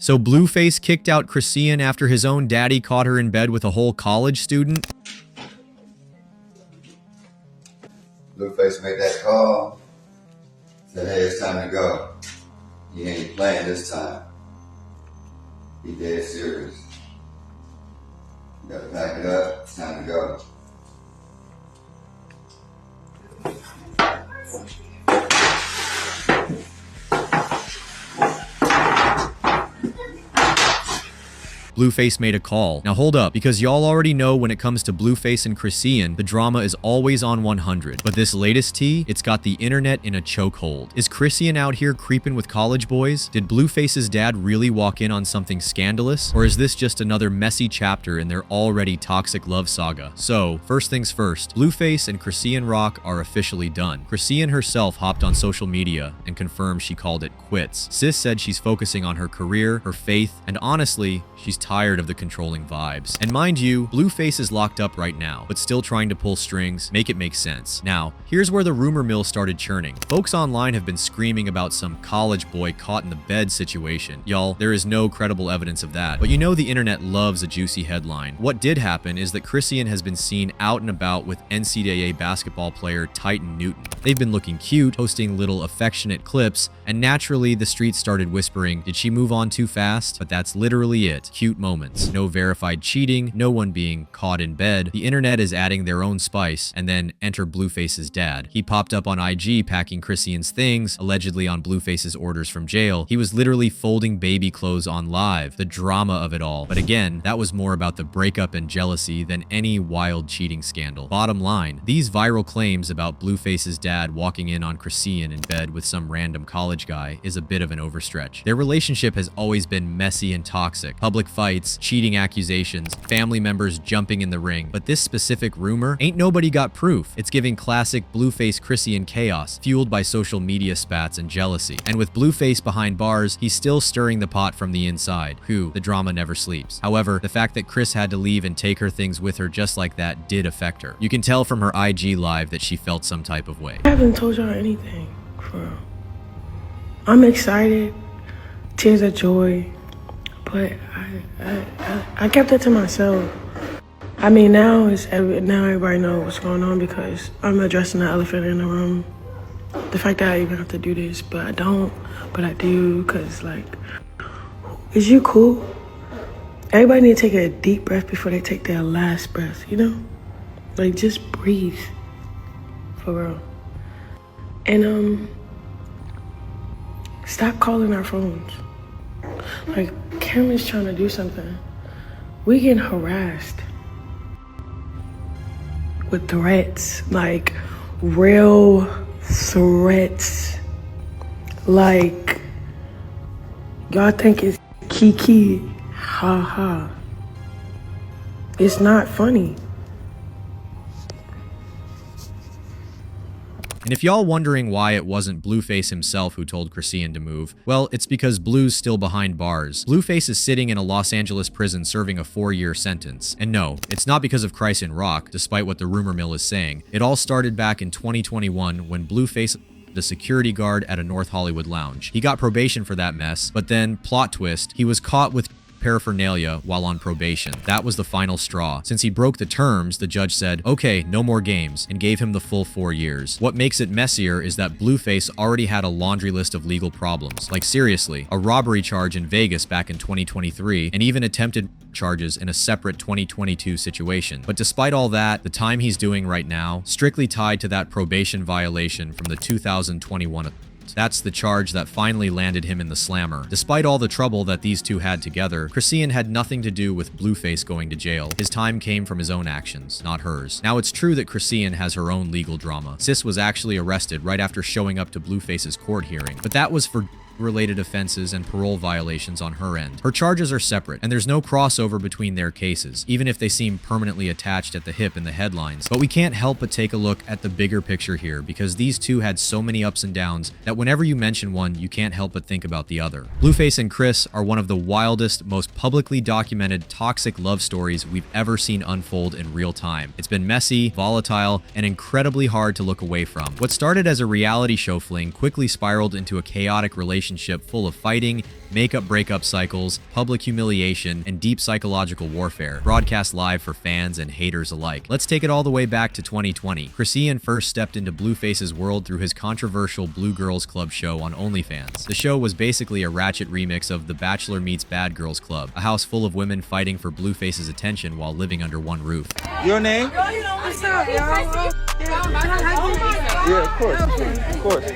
So Blueface kicked out Chrisean after his own daddy caught her in bed with a whole college student? Blueface made that call. Said, hey, it's time to go. You ain't playing this time. Be dead serious. You gotta pack it up. It's time to go. Blueface made a call. Now hold up, because y'all already know when it comes to Blueface and Chrisean, the drama is always on 100. But this latest tea, it's got the internet in a chokehold. Is Chrisean out here creeping with college boys? Did Blueface's dad really walk in on something scandalous? Or is this just another messy chapter in their already toxic love saga? So, first things first, Blueface and Chrisean Rock are officially done. Chrisean herself hopped on social media and confirmed she called it quits. Sis said she's focusing on her career, her faith, and honestly, she's tired of the controlling vibes. And mind you, Blueface is locked up right now, but still trying to pull strings, make it make sense. Now, here's where the rumor mill started churning. Folks online have been screaming about some college boy caught in the bed situation. Y'all, there is no credible evidence of that, but you know the internet loves a juicy headline. What did happen is that Chrisean has been seen out and about with NCAA basketball player Tytan Newton. They've been looking cute, posting little affectionate clips, and naturally the streets started whispering, did she move on too fast? But that's literally it. Cute moments. No verified cheating, no one being caught in bed. The internet is adding their own spice, and then enter Blueface's dad. He popped up on IG packing Chrisean's things, allegedly on Blueface's orders from jail. He was literally folding baby clothes on live. The drama of it all. But again, that was more about the breakup and jealousy than any wild cheating scandal. Bottom line, these viral claims about Blueface's dad walking in on Chrisean in bed with some random college guy is a bit of an overstretch. Their relationship has always been messy and toxic. Public fights, cheating accusations, family members jumping in the ring. But this specific rumor, ain't nobody got proof. It's giving classic Blueface Chrisean chaos, fueled by social media spats and jealousy. And with Blueface behind bars, he's still stirring the pot from the inside. The drama never sleeps. However, the fact that Chris had to leave and take her things with her just like that did affect her. You can tell from her IG live that she felt some type of way. I haven't told y'all anything, for real. I'm excited, tears of joy, but I kept it to myself. I mean, now everybody knows what's going on because I'm addressing the elephant in the room. The fact that I even have to do this, but I don't, but I do, because, like, is you cool? Everybody need to take a deep breath before they take their last breath, you know? Like, just breathe, for real. And, stop calling our phones. Like, Cameron's trying to do something. We getting harassed with threats, like real threats. Like, y'all think it's kiki, ha ha. It's not funny. And if y'all wondering why it wasn't Blueface himself who told Chrisean to move, well, it's because Blue's still behind bars. Blueface is sitting in a Los Angeles prison serving a 4-year sentence. And no, it's not because of Chrisean Rock, despite what the rumor mill is saying. It all started back in 2021 when Blueface the security guard at a North Hollywood lounge. He got probation for that mess, but then, plot twist, he was caught with paraphernalia while on probation. That was the final straw. Since he broke the terms, the judge said, okay, no more games, and gave him the full 4 years. What makes it messier is that Blueface already had a laundry list of legal problems. Like, seriously, a robbery charge in Vegas back in 2023, and even attempted charges in a separate 2022 situation. But despite all that, the time he's doing right now, strictly tied to that probation violation from the 2021. That's the charge that finally landed him in the slammer. Despite all the trouble that these two had together, Chrisean had nothing to do with Blueface going to jail. His time came from his own actions, not hers. Now, it's true that Chrisean has her own legal drama. Sis was actually arrested right after showing up to Blueface's court hearing, but that was for related offenses and parole violations on her end. Her charges are separate, and there's no crossover between their cases, even if they seem permanently attached at the hip in the headlines. But we can't help but take a look at the bigger picture here, because these two had so many ups and downs that whenever you mention one, you can't help but think about the other. Blueface and Chris are one of the wildest, most publicly documented toxic love stories we've ever seen unfold in real time. It's been messy, volatile, and incredibly hard to look away from. What started as a reality show fling quickly spiraled into a chaotic relationship relationship full of fighting, makeup breakup cycles, public humiliation, and deep psychological warfare, broadcast live for fans and haters alike. Let's take it all the way back to 2020. Chrisean first stepped into Blueface's world through his controversial Blue Girls Club show on OnlyFans. The show was basically a ratchet remix of The Bachelor Meets Bad Girls Club, a house full of women fighting for Blueface's attention while living under one roof. Your name? What's up, y'all? Yeah, of course. Of course.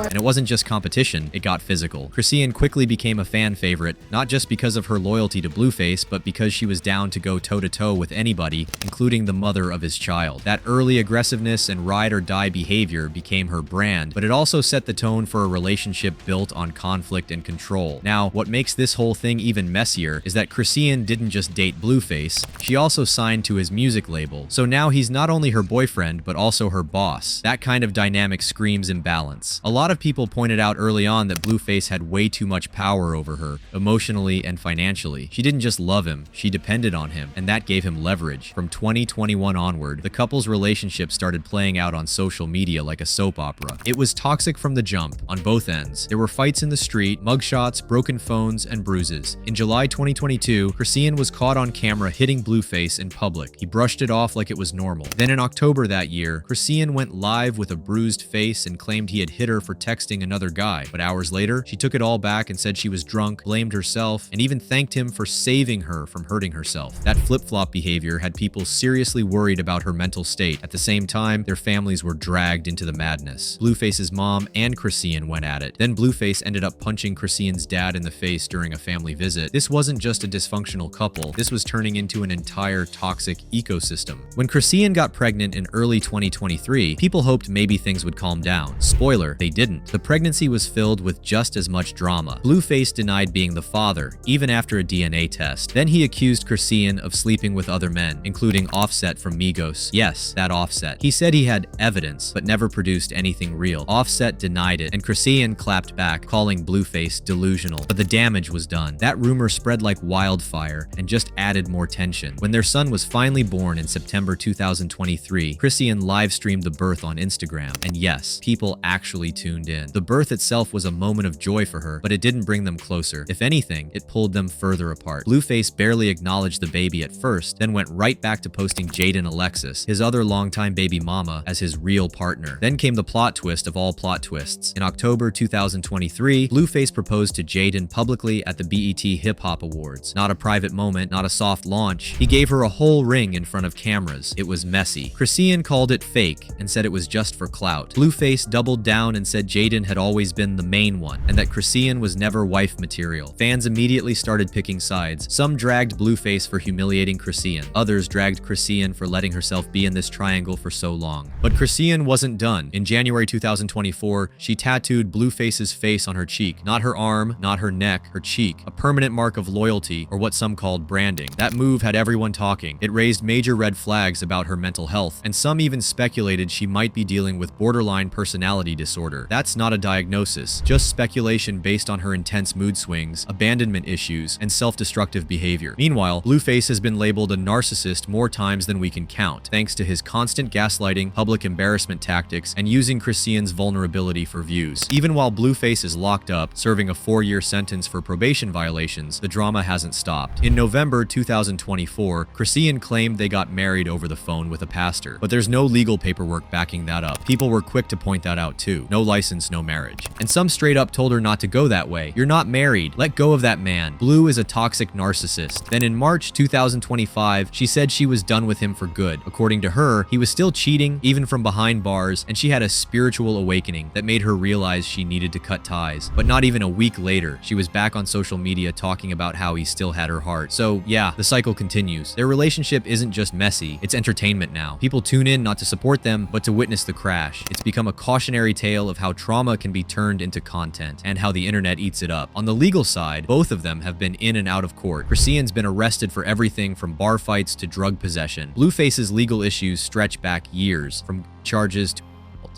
And it wasn't just competition, it got physical. Chrisean quickly became a fan favorite, not just because of her loyalty to Blueface, but because she was down to go toe-to-toe with anybody, including the mother of his child. That early aggressiveness and ride-or-die behavior became her brand, but it also set the tone for a relationship built on conflict and control. Now, what makes this whole thing even messier is that Chrisean didn't just date Blueface, she also signed to his music label. So now he's not only her boyfriend, but also her boss. That kind of dynamic screams imbalance. A lot of people pointed out early on that Blueface had way too much power over her, emotionally and financially. She didn't just love him, she depended on him, and that gave him leverage. From 2021 onward, the couple's relationship started playing out on social media like a soap opera. It was toxic from the jump, on both ends. There were fights in the street, mugshots, broken phones, and bruises. In July 2022, Chrisean was caught on camera hitting Blueface in public. He brushed it off like it was normal. Then in October that year, Chrisean went live with a bruised face and claimed he had hit her for texting another guy. But hours later, she took it all back and said she was drunk, blamed herself, and even thanked him for saving her from hurting herself. That flip-flop behavior had people seriously worried about her mental state. At the same time, their families were dragged into the madness. Blueface's mom and Chrisean went at it. Then Blueface ended up punching Chrisean's dad in the face during a family visit. This wasn't just a dysfunctional couple, this was turning into an entire toxic ecosystem. When Chrisean got pregnant in early 2023, people hoped maybe things would calm down. Spoiler, they didn't. The pregnancy was filled with just as much drama. Blueface denied being the father, even after a DNA test. Then he accused Chrisean of sleeping with other men, including Offset from Migos. Yes, that Offset. He said he had evidence, but never produced anything real. Offset denied it, and Chrisean clapped back, calling Blueface delusional. But the damage was done. That rumor spread like wildfire and just added more tension. When their son was finally born in September 2023, Chrisean live-streamed the birth on Instagram. And yes, people actually tuned in. The birth itself was a moment of joy for her, but it didn't bring them closer. If anything, it pulled them further apart. Blueface barely acknowledged the baby at first, then went right back to posting Jaden Alexis, his other longtime baby mama, as his real partner. Then came the plot twist of all plot twists. In October 2023, Blueface proposed to Jaden publicly at the BET Hip Hop Awards. Not a private moment, not a soft launch. He gave her a whole ring in front of cameras. It was messy. Chrisean called it fake and said it was just for clout. Blueface doubled down and said Jaden had always been the main one and that Chrisean was never wife material. Fans immediately started picking sides. Some dragged Blueface for humiliating Chrisean. Others dragged Chrisean for letting herself be in this triangle for so long. But Chrisean wasn't done. In January 2024, she tattooed Blueface's face on her cheek. Not her arm, not her neck, her cheek. A permanent mark of loyalty, or what some called branding. That move had everyone talking. It raised major red flags about her mental health, and some even speculated she might be dealing with borderline personality disorder. That's not a diagnosis, just speculation based on her intense mood swings, abandonment issues, and self-destructive behavior. Meanwhile, Blueface has been labeled a narcissist more times than we can count, thanks to his constant gaslighting, public embarrassment tactics, and using Chrisean's vulnerability for views. Even while Blueface is locked up, serving a 4-year sentence for probation violations, the drama hasn't stopped. In November 2024, Chrisean claimed they got married over the phone with a pastor, but there's no legal paperwork backing that up. People were quick to point that out too. No license, no marriage. And some straight up told her not to go that way. You're not married. Let go of that man. Blue is a toxic narcissist. Then in March 2025, she said she was done with him for good. According to her, he was still cheating, even from behind bars, and she had a spiritual awakening that made her realize she needed to cut ties. But not even a week later, she was back on social media talking about how he still had her heart. So yeah, the cycle continues. Their relationship isn't just messy, it's entertainment now. People tune in not to support them, but to witness the crash. It's become a cautionary tale of how trauma can be turned into content, and how the internet eats it up. On the legal side, both of them have been in and out of court. Chrisean's been arrested for everything from bar fights to drug possession. Blueface's legal issues stretch back years, from charges to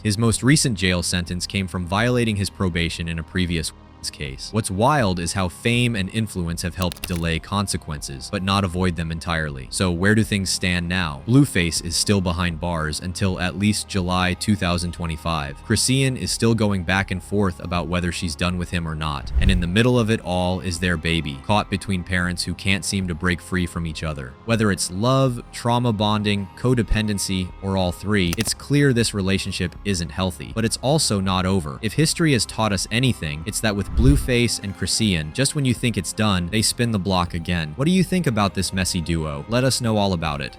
his most recent jail sentence came from violating his probation in a previous Newton's case. What's wild is how fame and influence have helped delay consequences, but not avoid them entirely. So where do things stand now? Blueface is still behind bars until at least July 2025. Chrisean is still going back and forth about whether she's done with him or not. And in the middle of it all is their baby, caught between parents who can't seem to break free from each other. Whether it's love, trauma bonding, codependency, or all three, it's clear this relationship isn't healthy. But it's also not over. If history has taught us anything, it's that with Blueface and Chrisean, just when you think it's done, they spin the block again. What do you think about this messy duo? Let us know all about it.